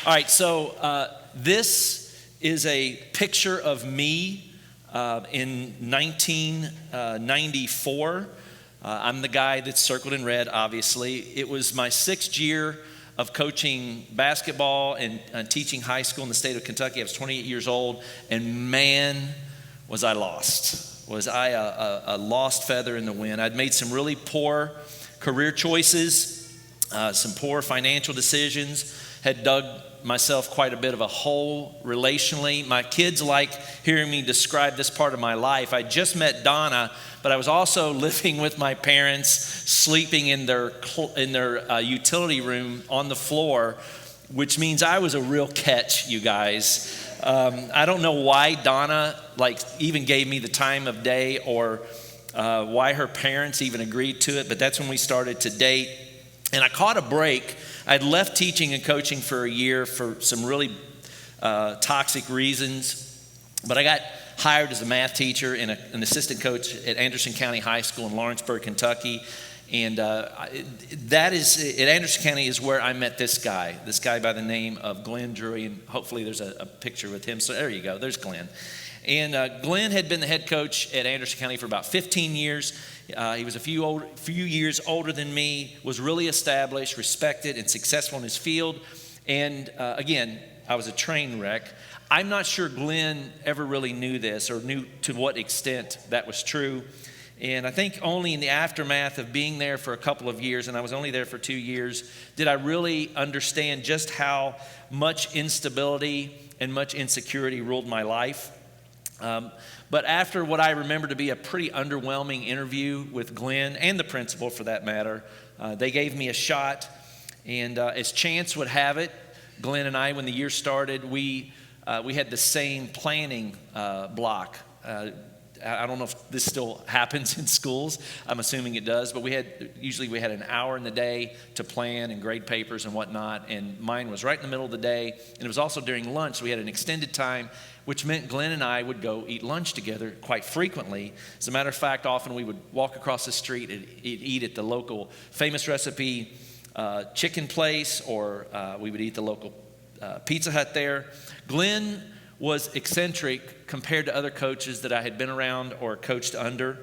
All right, so this is a picture of me in 1994. I'm the guy that's circled in red, obviously. It was my 6th year of coaching basketball and teaching high school in the state of Kentucky. I was 28 years old, and man, was I lost. Was I a lost feather in the wind. I'd made some really poor career choices, some poor financial decisions, had dug myself quite a bit of a hole relationally. My kids like hearing me describe this part of my life. I just met Donna, but I was also living with my parents, sleeping in their utility room on the floor, which means I was a real catch, you guys. I don't know why Donna even gave me the time of day or why her parents even agreed to it, but that's when we started to date. And I caught a break. I'd left teaching and coaching for a year for some really toxic reasons, but I got hired as a math teacher and an assistant coach at Anderson County High School in Lawrenceburg, Kentucky. And that is, at Anderson County is where I met this guy by the name of Glenn Drury, and hopefully there's a picture with him. So there you go, there's Glenn. And Glenn had been the head coach at Anderson County for about 15 years. He was a few years older than me, was really established, respected, and successful in his field. And again, I was a train wreck. I'm not sure Glenn ever really knew this or knew to what extent that was true. And I think only in the aftermath of being there for a couple of years, and I was only there for 2 years, did I really understand just how much instability and much insecurity ruled my life. But after what I remember to be a pretty underwhelming interview with Glenn and the principal for that matter, they gave me a shot. And as chance would have it, Glenn and I, when the year started, we had the same planning block. I don't know if this still happens in schools. I'm assuming it does, but we had an hour in the day to plan and grade papers and whatnot, and mine was right in the middle of the day, and it was also during lunch, so we had an extended time, which meant Glenn and I would go eat lunch together quite frequently. As a matter of fact, often we would walk across the street and eat at the local famous recipe chicken place, or we would eat the local Pizza Hut there. Glenn was eccentric compared to other coaches that I had been around or coached under.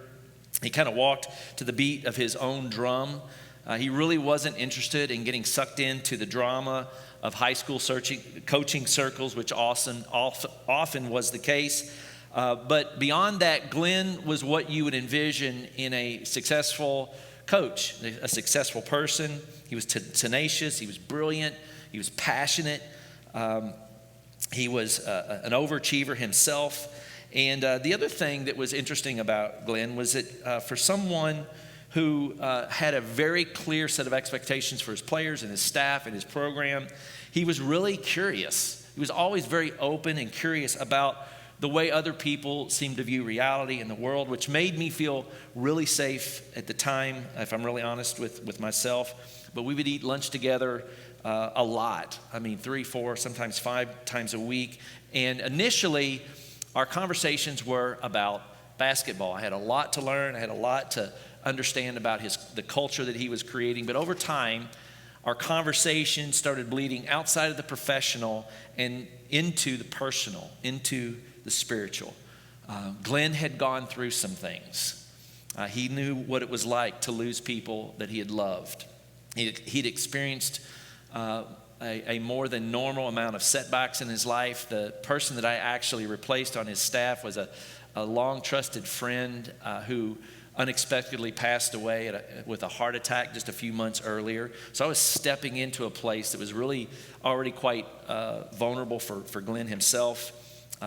He kind of walked to the beat of his own drum. He really wasn't interested in getting sucked into the drama of high school coaching circles, which often was the case. But beyond that, Glenn was what you would envision in a successful coach, a successful person. He was tenacious, he was brilliant, he was passionate. He was an overachiever himself. And the other thing that was interesting about Glenn was that for someone who had a very clear set of expectations for his players and his staff and his program, he was really curious. He was always very open and curious about the way other people seemed to view reality in the world, which made me feel really safe at the time, if I'm really honest with myself. But we would eat lunch together a lot. 3, 4, sometimes 5 times a week. And initially, our conversations were about basketball. I had a lot to learn. I had a lot to understand about the culture that he was creating. But over time, our conversation started bleeding outside of the professional and into the personal, into the spiritual. Glenn had gone through some things. He knew what it was like to lose people that he had loved. He'd experienced a more than normal amount of setbacks in his life. The person that I actually replaced on his staff was a long trusted friend who unexpectedly passed away with a heart attack just a few months earlier. So I was stepping into a place that was really already quite vulnerable for Glenn himself.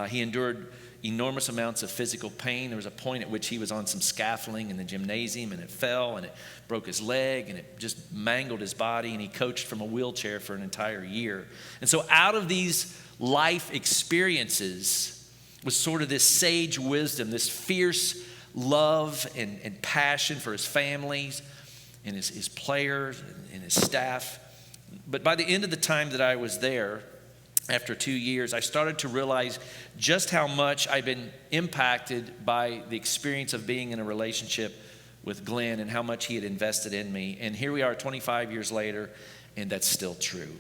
He endured enormous amounts of physical pain. There was a point at which he was on some scaffolding in the gymnasium, and it fell, and it broke his leg, and it just mangled his body, and he coached from a wheelchair for an entire year. And so out of these life experiences was sort of this sage wisdom, this fierce love and passion for his families and his players and his staff. But by the end of the time that I was there, after 2 years, I started to realize just how much I'd been impacted by the experience of being in a relationship with Glenn and how much he had invested in me. And here we are 25 years later, and that's still true.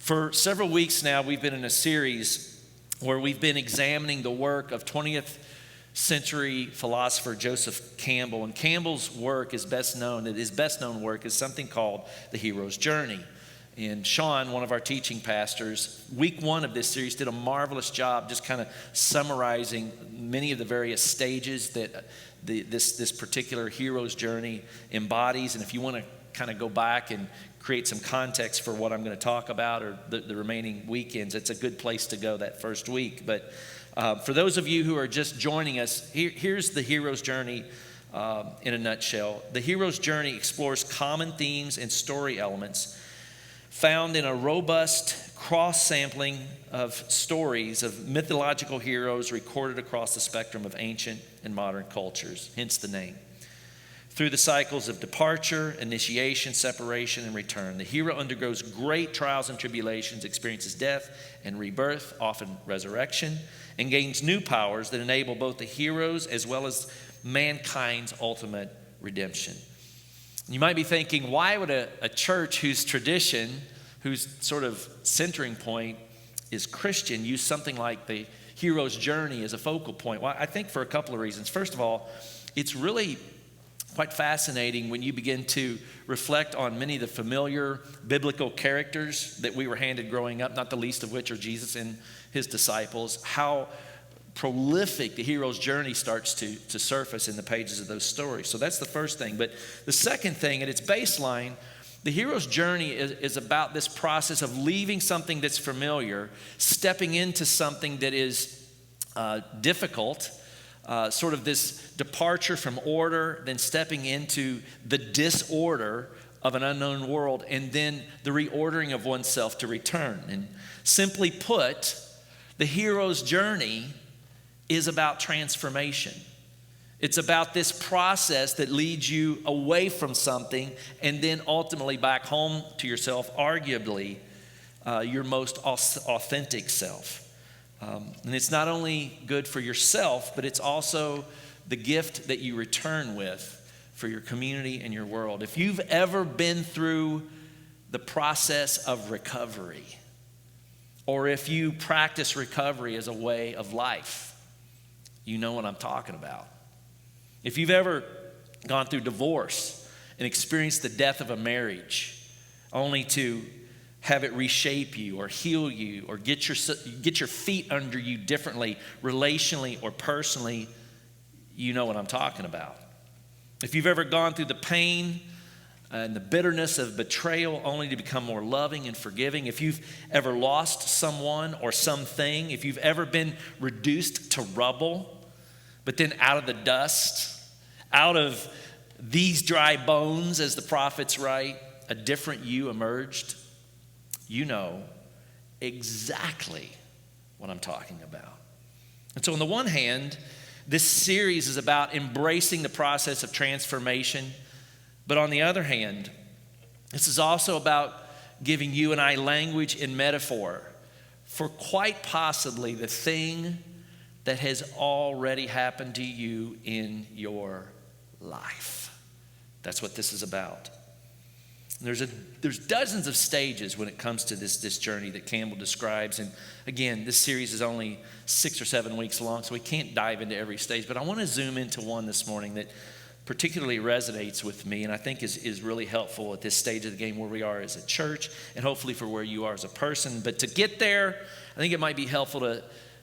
For several weeks now, we've been in a series where we've been examining the work of 20th century philosopher Joseph Campbell. And Campbell's work is best known, his best known work is something called The Hero's Journey. And Sean, one of our teaching pastors, week one of this series did a marvelous job just kind of summarizing many of the various stages that this particular hero's journey embodies. And if you want to kind of go back and create some context for what I'm going to talk about or the remaining weekends, it's a good place to go that first week. But for those of you who are just joining us, here's the hero's journey in a nutshell. The hero's journey explores common themes and story elements found in a robust cross-sampling of stories of mythological heroes recorded across the spectrum of ancient and modern cultures, hence the name. Through the cycles of departure, initiation, separation, and return, the hero undergoes great trials and tribulations, experiences death and rebirth, often resurrection, and gains new powers that enable both the heroes as well as mankind's ultimate redemption. You might be thinking, why would a church whose tradition, whose sort of centering point is Christian, use something like the hero's journey as a focal point? Well, I think for a couple of reasons. First of all, it's really quite fascinating when you begin to reflect on many of the familiar biblical characters that we were handed growing up, not the least of which are Jesus and his disciples, how prolific the hero's journey starts to surface in the pages of those stories. So that's the first thing. But the second thing, at its baseline, the hero's journey is about this process of leaving something that's familiar, stepping into something that is difficult, sort of this departure from order, then stepping into the disorder of an unknown world, and then the reordering of oneself to return. And simply put, the hero's journey is about transformation. It's about this process that leads you away from something and then ultimately back home to yourself, arguably your most authentic self. And it's not only good for yourself, but it's also the gift that you return with for your community and your world. If you've ever been through the process of recovery, or if you practice recovery as a way of life, you know what I'm talking about. If you've ever gone through divorce and experienced the death of a marriage, only to have it reshape you or heal you or get your feet under you differently, relationally or personally, you know what I'm talking about. If you've ever gone through the pain and the bitterness of betrayal only to become more loving and forgiving, if you've ever lost someone or something, if you've ever been reduced to rubble, but then out of the dust, out of these dry bones, as the prophets write, a different you emerged, you know exactly what I'm talking about. And so on the one hand, this series is about embracing the process of transformation. But on the other hand, this is also about giving you and I language and metaphor for quite possibly the thing that has already happened to you in your life. That's what this is about. There's dozens of stages when it comes to this journey that Campbell describes. And again, this series is only 6 or 7 weeks long, so we can't dive into every stage. But I want to zoom into one this morning that particularly resonates with me and I think is really helpful at this stage of the game where we are as a church and hopefully for where you are as a person. But to get there, I think it might be helpful to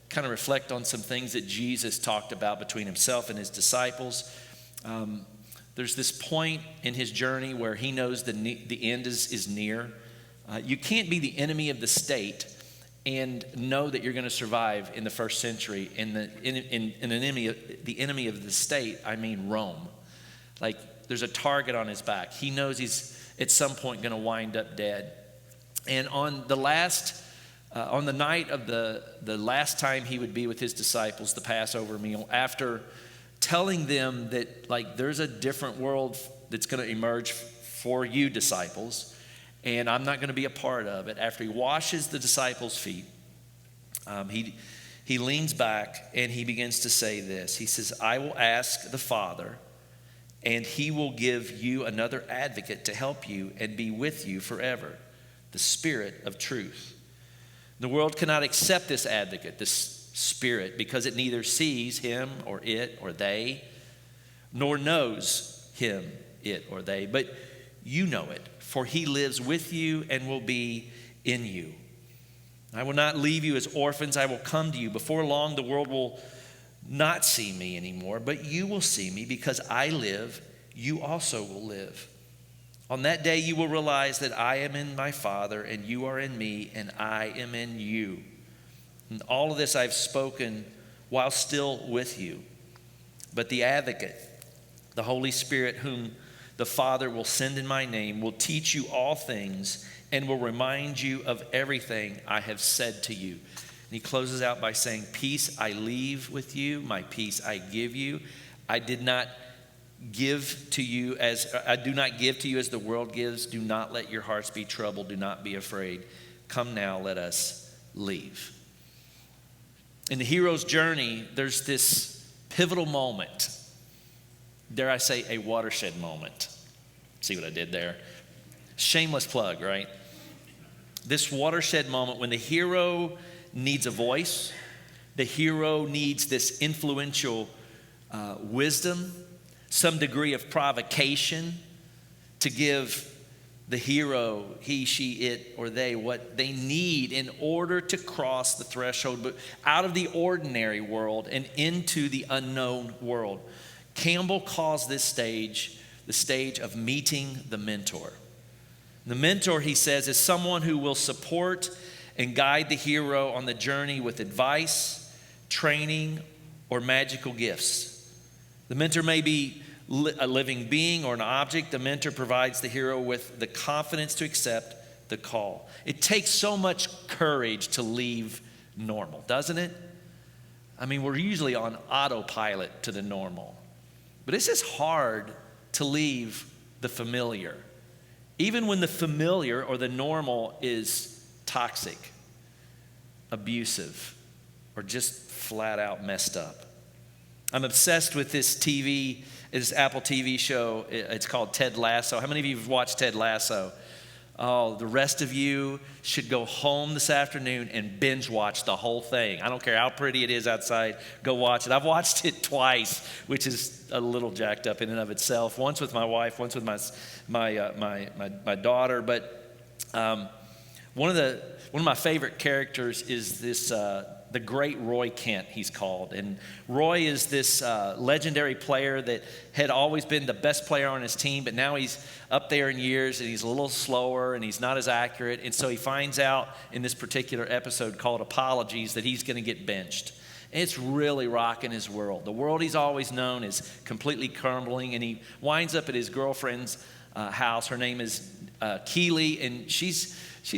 kind of reflect on some things that Jesus talked about between himself and his disciples. There's this point in his journey where he knows the end is near. You can't be the enemy of the state and know that you're going to survive in the first century. And the enemy of the state, I mean Rome. Like there's a target on his back. He knows he's at some point going to wind up dead. And on the night of the last time he would be with his disciples, the Passover meal, after telling them that like there's a different world that's going to emerge for you disciples, and I'm not going to be a part of it. After he washes the disciples' feet, he leans back and he begins to say this. He says, I will ask the Father, and he will give you another advocate to help you and be with you forever, the Spirit of truth. The world cannot accept this advocate, this Spirit, because it neither sees him or it or they, nor knows him, it or they. But you know it, for he lives with you and will be in you. I will not leave you as orphans. I will come to you. Before long, the world will not see me anymore, but you will see me. Because I live, you also will live. On that day, you will realize that I am in my Father, and you are in me, and I am in you. And all of this I've spoken while still with you. But the advocate, the Holy Spirit, whom the Father will send in my name, will teach you all things and will remind you of everything I have said to you. And he closes out by saying, peace I leave with you, my peace I give you. I do not give to you as the world gives. Do not let your hearts be troubled. Do not be afraid. Come now, let us leave. In the hero's journey, there's this pivotal moment. Dare I say, a watershed moment. See what I did there? Shameless plug, right? This watershed moment when the hero needs a voice, the hero needs this influential wisdom, some degree of provocation to give the hero, he, she, it, or they, what they need in order to cross the threshold, but out of the ordinary world and into the unknown world. Campbell calls this stage the stage of meeting the mentor. The mentor, he says, is someone who will support and guide the hero on the journey with advice, training, or magical gifts. The mentor may be a living being or an object. The mentor provides the hero with the confidence to accept the call. It takes so much courage to leave normal, doesn't it? I mean, we're usually on autopilot to the normal. But it's just hard to leave the familiar, even when the familiar or the normal is toxic, abusive, or just flat out messed up. I'm obsessed with this Apple TV show. It's called Ted Lasso. How many of you have watched Ted Lasso? Oh, the rest of you should go home this afternoon and binge watch the whole thing. I don't care how pretty it is outside. Go watch it. I've watched it twice, which is a little jacked up in and of itself. Once with my wife, once with my daughter. But one of my favorite characters is this the great Roy Kent, he's called. And Roy is this legendary player that had always been the best player on his team, but now he's up there in years and he's a little slower and he's not as accurate. And so he finds out in this particular episode called Apologies that he's going to get benched. And it's really rocking his world. The world he's always known is completely crumbling, and he winds up at his girlfriend's house. Her name is Keely, and she's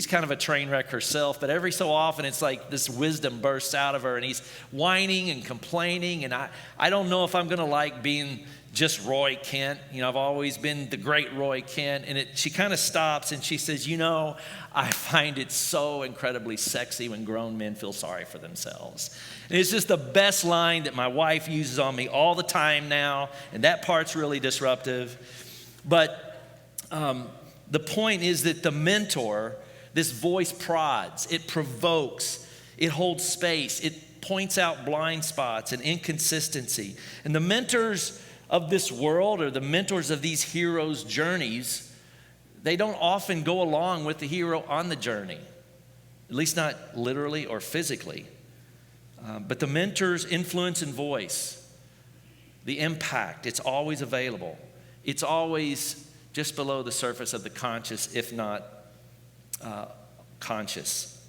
kind of a train wreck herself, but every so often it's like this wisdom bursts out of her, and he's whining and complaining, and I don't know if I'm going to like being just Roy Kent. You know, I've always been the great Roy Kent, and she kind of stops, and she says, you know, I find it so incredibly sexy when grown men feel sorry for themselves. And it's just the best line that my wife uses on me all the time now, and that part's really disruptive. But the point is that the mentor, this voice prods, it provokes, it holds space, it points out blind spots and inconsistency. And the mentors of this world, or the mentors of these heroes' journeys, they don't often go along with the hero on the journey, at least not literally or physically. But the mentor's influence and voice, the impact, it's always available. It's always just below the surface of the conscious, if not conscious.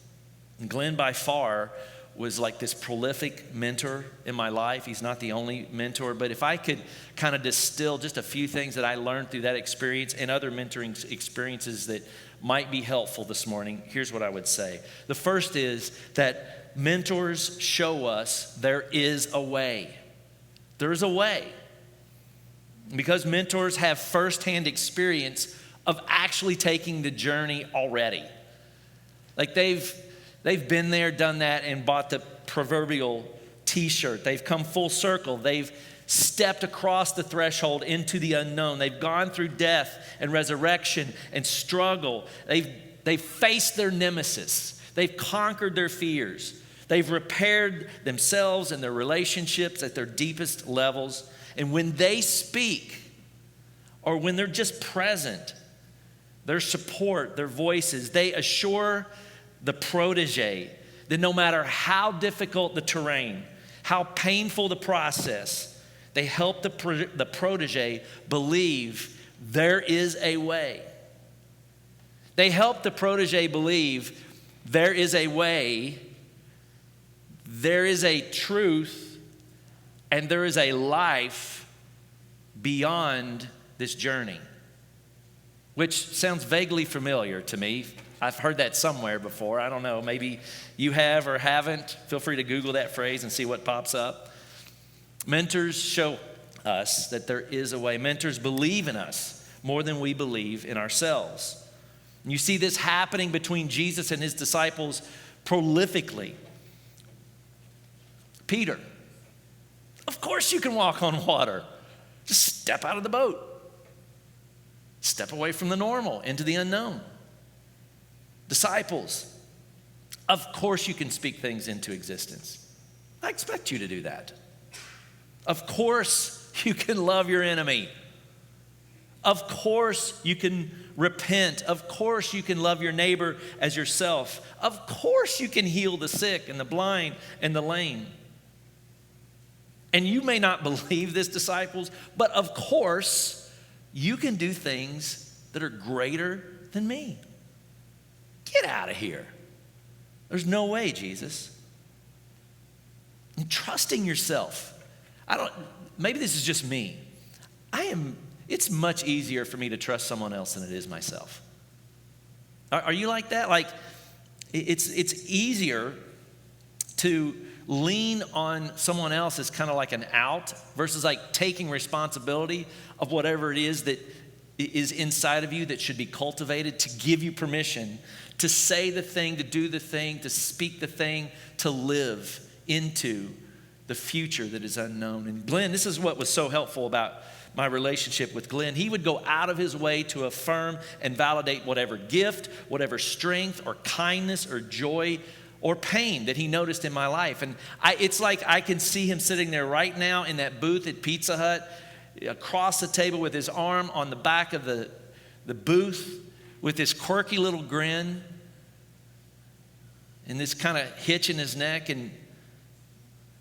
And Glenn, by far, was like this prolific mentor in my life. He's not the only mentor, but if I could kind of distill just a few things that I learned through that experience and other mentoring experiences that might be helpful this morning, here's what I would say. The first is that mentors show us there is a way. There is a way. Because mentors have firsthand experience of actually taking the journey already. Like they've been there, done that, and bought the proverbial t-shirt. They've come full circle. They've stepped across the threshold into the unknown. They've gone through death and resurrection and struggle. They've They've faced their nemesis. They've conquered their fears. They've repaired themselves and their relationships at their deepest levels. And when they speak, or when they're just present, their support, their voices, they assure the protege that no matter how difficult the terrain, how painful the process, they help the protege believe there is a way. They help the protege believe there is a way, there is a truth, and there is a life beyond this journey. Which sounds vaguely familiar to me. I've heard that somewhere before. I don't know, maybe you have or haven't. Feel free to Google that phrase and see what pops up. Mentors show us that there is a way. Mentors believe in us more than we believe in ourselves. And you see this happening between Jesus and his disciples prolifically. Peter, of course you can walk on water. Just step out of the boat. Step away from the normal into the unknown. Disciples, of course you can speak things into existence. I expect you to do that. Of course you can love your enemy. Of course you can repent. Of course you can love your neighbor as yourself. Of course you can heal the sick and the blind and the lame. And you may not believe this, disciples, but of course you can do things that are greater than me. Get out of here. There's no way, Jesus. And trusting yourself. Maybe this is just me. It's much easier for me to trust someone else than it is myself. Are you like that? Like, it's easier to lean on someone else as kind of like an out versus like taking responsibility of whatever it is that is inside of you that should be cultivated to give you permission to say the thing, to do the thing, to speak the thing, to live into the future that is unknown. And Glenn, this is what was so helpful about my relationship with Glenn. He would go out of his way to affirm and validate whatever gift, whatever strength or kindness or joy or pain that he noticed in my life. And it's like I can see him sitting there right now in that booth at Pizza Hut, across the table with his arm on the back of the booth with this quirky little grin and this kind of hitch in his neck. And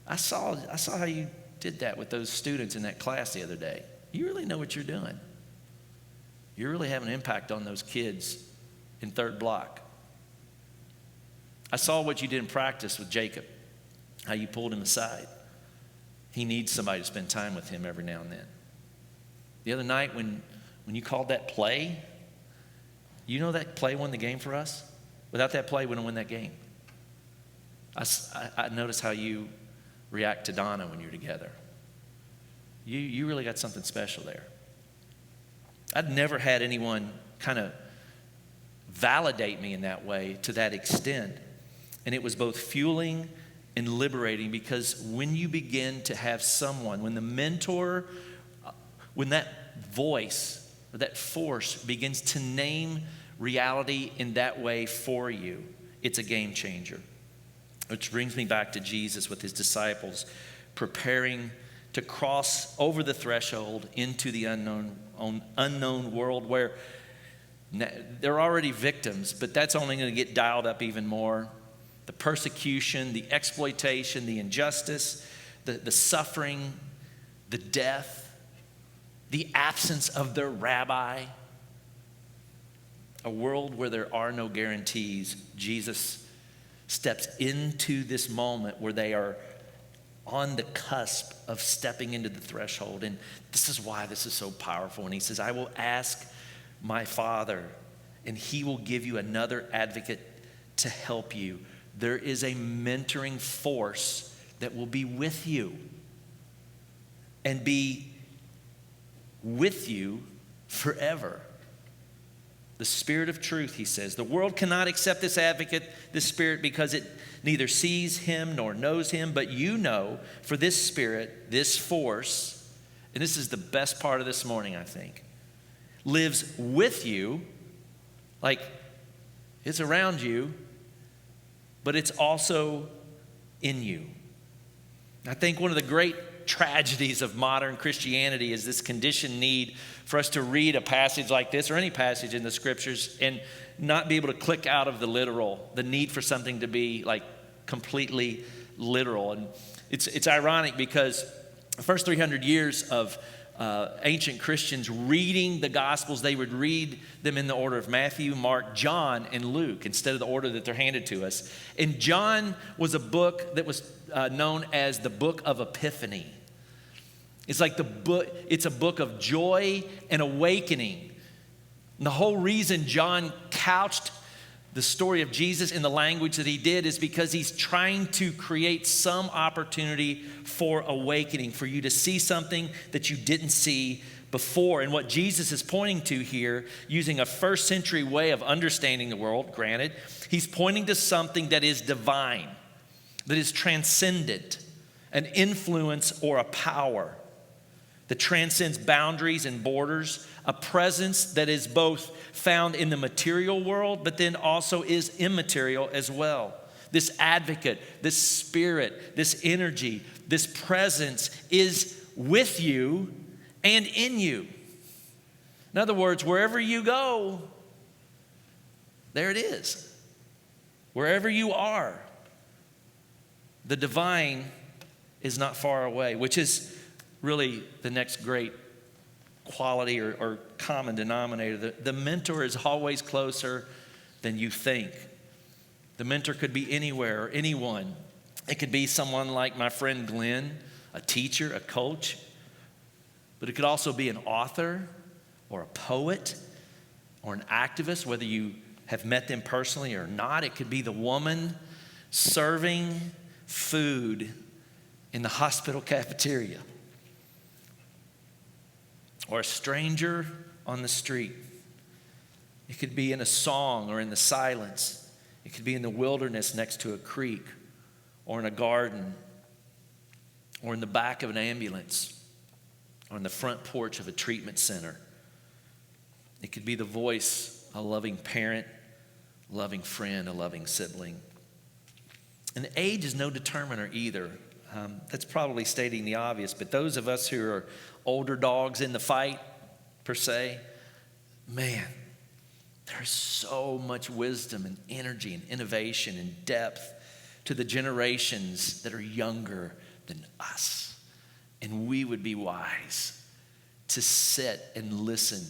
I saw how you did that with those students in that class the other day. You really know what you're doing. You're really having an impact on those kids in third block. I saw what you did in practice with Jacob, how you pulled him aside. He needs somebody to spend time with him every now and then. The other night when you called that play, you know that play won the game for us? Without that play, we wouldn't win that game. I noticed how you react to Donna when you're together. You really got something special there. I'd never had anyone kind of validate me in that way to that extent. And it was both fueling and liberating, because when you begin to have someone, when the mentor, when that voice or that force begins to name reality in that way for you, it's a game changer. Which brings me back to Jesus with his disciples preparing to cross over the threshold into the unknown world where they're already victims, but that's only going to get dialed up even more. The persecution, the exploitation, the injustice, the suffering, the death, the absence of their rabbi. A world where there are no guarantees. Jesus steps into this moment where they are on the cusp of stepping into the threshold. And this is why this is so powerful. And he says, I will ask my Father, and he will give you another advocate to help you. There is a mentoring force that will be with you and be with you forever. The Spirit of truth, he says. The world cannot accept this advocate, this Spirit, because it neither sees him nor knows him, but you know, for this Spirit, this force, and this is the best part of this morning, I think, lives with you. Like, It's around you, but it's also in you. I think one of the great tragedies of modern Christianity is this conditioned need for us to read a passage like this or any passage in the scriptures and not be able to click out of the literal, the need for something to be like completely literal. And it's ironic because the first 300 years of ancient Christians reading the Gospels, they would read them in the order of Matthew, Mark, John, and Luke instead of the order that they're handed to us. And John was a book that was known as the Book of Epiphany. It's like it's a book of joy and awakening. And the whole reason John couched the story of Jesus in the language that he did is because he's trying to create some opportunity for awakening, for you to see something that you didn't see before. And what Jesus is pointing to here, using a first century way of understanding the world, granted, he's pointing to something that is divine, that is transcendent, an influence or a power that transcends boundaries and borders, a presence that is both found in the material world, but then also is immaterial as well. This advocate, this spirit, this energy, this presence is with you and in you. In other words, wherever you go, there it is. Wherever you are, the divine is not far away, which is really the next great quality or common denominator. The mentor is always closer than you think. The mentor could be anywhere or anyone. It could be someone like my friend Glenn, a teacher, a coach, but it could also be an author or a poet or an activist, whether you have met them personally or not. It could be the woman serving food in the hospital cafeteria, or a stranger on the street. It could be in a song or in the silence. It could be in the wilderness next to a creek, or in a garden, or in the back of an ambulance, or in the front porch of a treatment center. It could be the voice of a loving parent, a loving friend, a loving sibling. And age is no determiner either. That's probably stating the obvious, but those of us who are older dogs in the fight, per se, man, there's so much wisdom and energy and innovation and depth to the generations that are younger than us. And we would be wise to sit and listen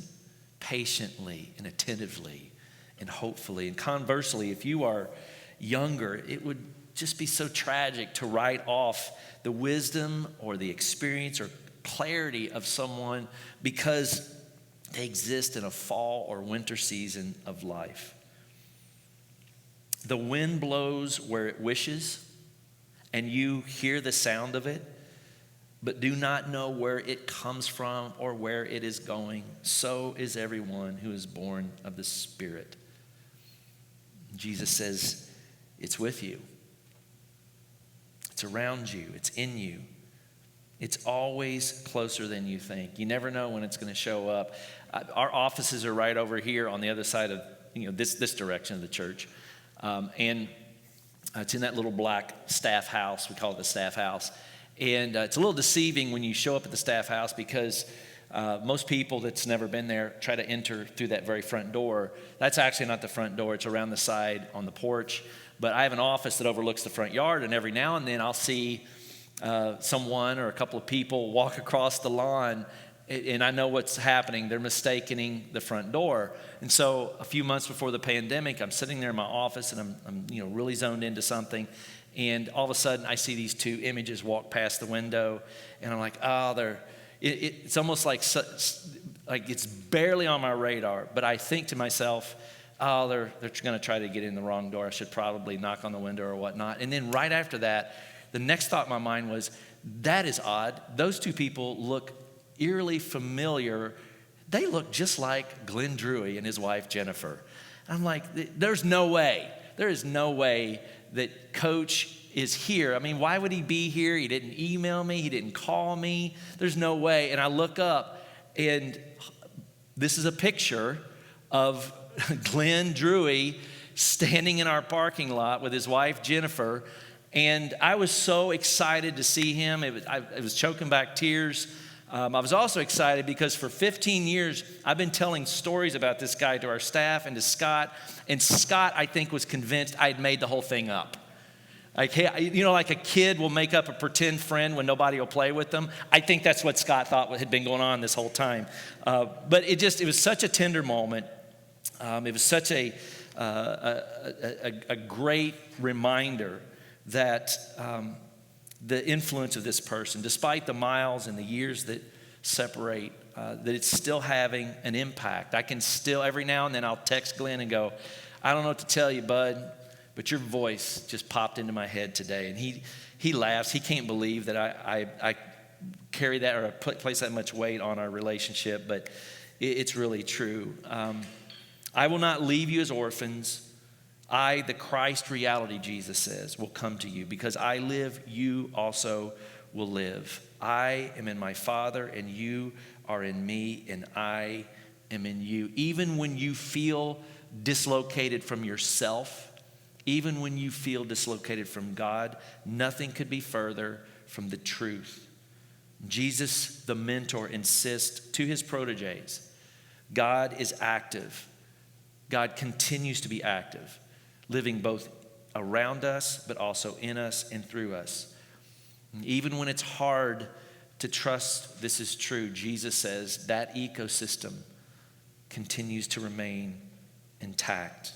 patiently and attentively and hopefully. And conversely, if you are younger, it would just be so tragic to write off the wisdom or the experience or clarity of someone because they exist in a fall or winter season of life. The wind blows where it wishes, and you hear the sound of it, but do not know where it comes from or where it is going. So is everyone who is born of the Spirit. Jesus says, it's with you. It's around you. It's in you. It's always closer than you think. You never know when it's going to show up. Our offices are right over here on the other side of this direction of the church. And it's in that little black staff house. We call it the staff house. And it's a little deceiving when you show up at the staff house because most people that's never been there try to enter through that very front door. That's actually not the front door. It's around the side on the porch. But I have an office that overlooks the front yard, and every now and then I'll see someone or a couple of people walk across the lawn, and I know what's happening. They're mistaking the front door. And so a few months before the pandemic, I'm sitting there in my office, and I'm really zoned into something. And all of a sudden, I see these two images walk past the window, and I'm like, oh, it's almost like it's barely on my radar. But I think to myself, oh, they're going to try to get in the wrong door. I should probably knock on the window or whatnot. And then right after that, the next thought in my mind was, that is odd. Those two people look eerily familiar. They look just like Glenn Drewy and his wife, Jennifer. I'm like, there's no way. There is no way that Coach is here. I mean, why would he be here? He didn't email me. He didn't call me. There's no way. And I look up, and this is a picture of Glenn Drewy standing in our parking lot with his wife, Jennifer, and I was so excited to see him. I was choking back tears. I was also excited because for 15 years, I've been telling stories about this guy to our staff and to Scott. And Scott, I think, was convinced I had made the whole thing up. Like, hey, you know, like a kid will make up a pretend friend when nobody will play with them. I think that's what Scott thought had been going on this whole time. But it was such a tender moment. It was such a great reminder that the influence of this person, despite the miles and the years that separate, that it's still having an impact. I can still, every now and then I'll text Glenn and go, I don't know what to tell you, bud, but your voice just popped into my head today. And he laughs. He can't believe that I carry that or place that much weight on our relationship, but it's really true. I will not leave you as orphans. I, the Christ reality, Jesus says, will come to you. Because I live, you also will live. I am in my Father, and you are in me, and I am in you. Even when you feel dislocated from yourself, even when you feel dislocated from God, nothing could be further from the truth. Jesus, the mentor, insists to his proteges, God is active. God continues to be active, living both around us, but also in us and through us. And even when it's hard to trust this is true, Jesus says that ecosystem continues to remain intact.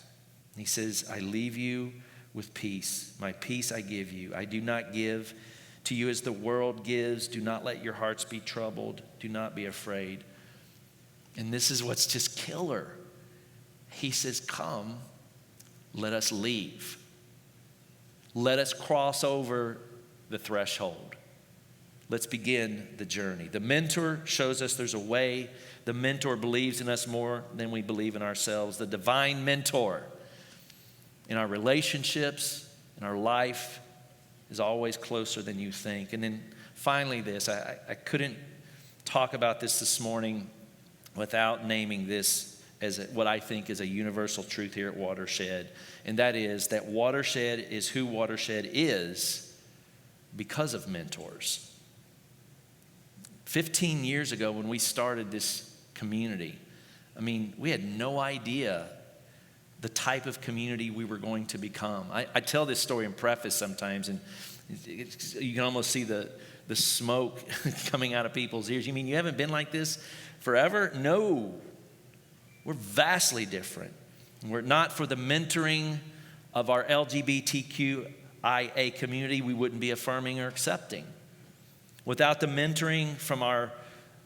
He says, I leave you with peace. My peace I give you. I do not give to you as the world gives. Do not let your hearts be troubled. Do not be afraid. And this is what's just killer. He says, come, let us leave. Let us cross over the threshold. Let's begin the journey. The mentor shows us there's a way. The mentor believes in us more than we believe in ourselves. The divine mentor in our relationships, in our life, is always closer than you think. And then finally this, I couldn't talk about this morning without naming this as what I think is a universal truth here at Watershed. And that is that Watershed is who Watershed is because of mentors. 15 years ago when we started this community, I mean, we had no idea the type of community we were going to become. I tell this story in preface sometimes, and you can almost see the smoke coming out of people's ears. You mean you haven't been like this forever? No. We're vastly different. We're not for the mentoring of our LGBTQIA community, we wouldn't be affirming or accepting. Without the mentoring from our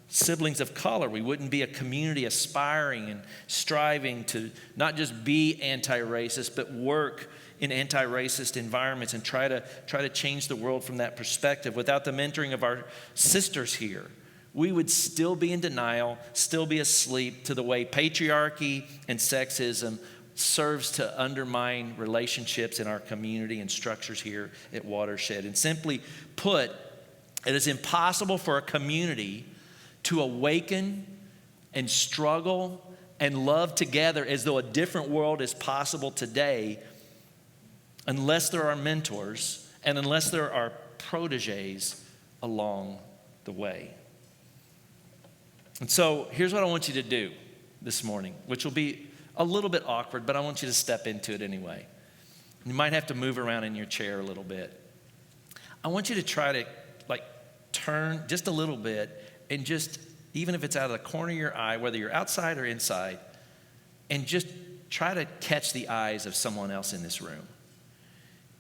siblings of color, we wouldn't be a community aspiring and striving to not just be anti-racist, but work in anti-racist environments and try to change the world from that perspective. Without the mentoring of our sisters here, we would still be in denial, still be asleep to the way patriarchy and sexism serves to undermine relationships in our community and structures here at Watershed. And simply put, it is impossible for a community to awaken and struggle and love together as though a different world is possible today unless there are mentors and unless there are proteges along the way. And so here's what I want you to do this morning, which will be a little bit awkward, but I want you to step into it anyway. You might have to move around in your chair a little bit. I want you to try to turn just a little bit and just, even if it's out of the corner of your eye, whether you're outside or inside, and just try to catch the eyes of someone else in this room.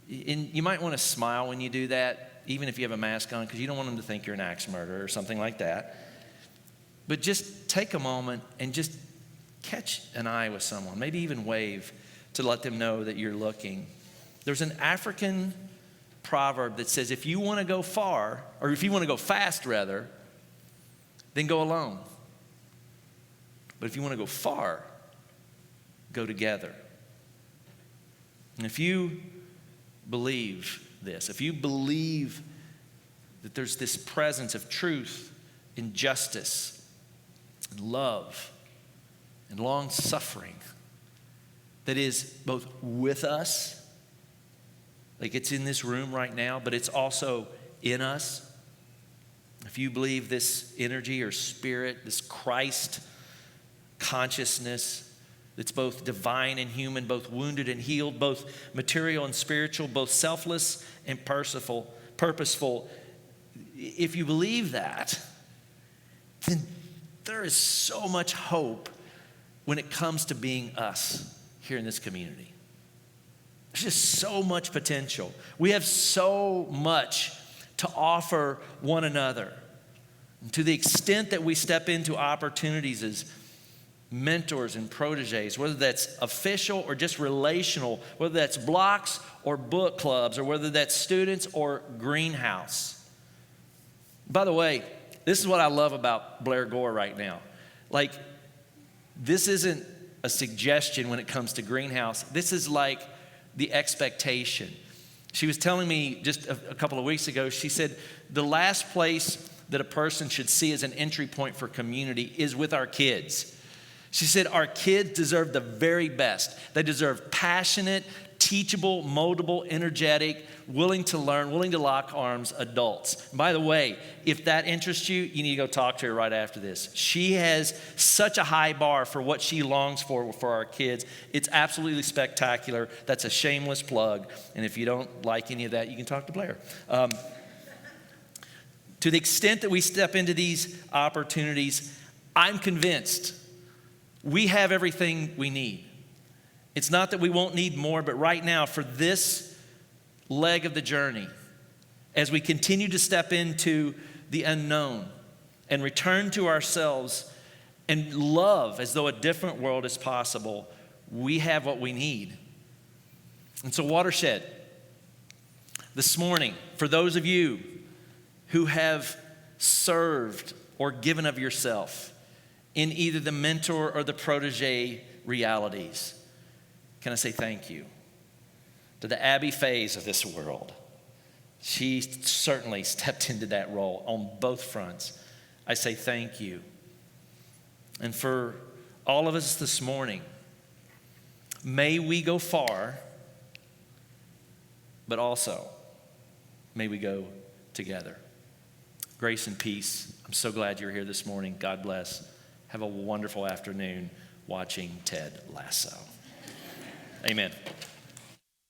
And you might want to smile when you do that, even if you have a mask on, because you don't want them to think you're an axe murderer or something like that. But just take a moment and just catch an eye with someone, maybe even wave to let them know that you're looking. There's an African proverb that says if you want to go far, or if you want to go fast rather, then go alone. But if you want to go far, go together. And if you believe this, if you believe that there's this presence of truth and justice and love and long suffering that is both with us, like it's in this room right now, but it's also in us. If you believe this energy or spirit, this Christ consciousness that's both divine and human, both wounded and healed, both material and spiritual, both selfless and purposeful, if you believe that, then there is so much hope when it comes to being us here in this community. There's just so much potential. We have so much to offer one another. And to the extent that we step into opportunities as mentors and proteges, whether that's official or just relational, whether that's blocks or book clubs, or whether that's students or greenhouse. By the way, this is what I love about Blair Gore right now. Like, this isn't a suggestion when it comes to greenhouse. This is like the expectation. She was telling me just a couple of weeks ago, she said, the last place that a person should see as an entry point for community is with our kids. She said, our kids deserve the very best. They deserve passionate, teachable, moldable, energetic, willing to learn, willing to lock arms adults. By the way, if that interests you, you need to go talk to her right after this. She has such a high bar for what she longs for our kids. It's absolutely spectacular. That's a shameless plug. And if you don't like any of that, you can talk to Blair. To the extent that we step into these opportunities, I'm convinced we have everything we need. It's not that we won't need more, but right now, for this leg of the journey, as we continue to step into the unknown and return to ourselves and love as though a different world is possible, we have what we need. And so, Watershed, this morning, for those of you who have served or given of yourself in either the mentor or the protege realities, can I say thank you to the Abby Fays of this world? She certainly stepped into that role on both fronts. I say thank you. And for all of us this morning, may we go far, but also may we go together. Grace and peace. I'm so glad you're here this morning. God bless. Have a wonderful afternoon watching Ted Lasso. Amen.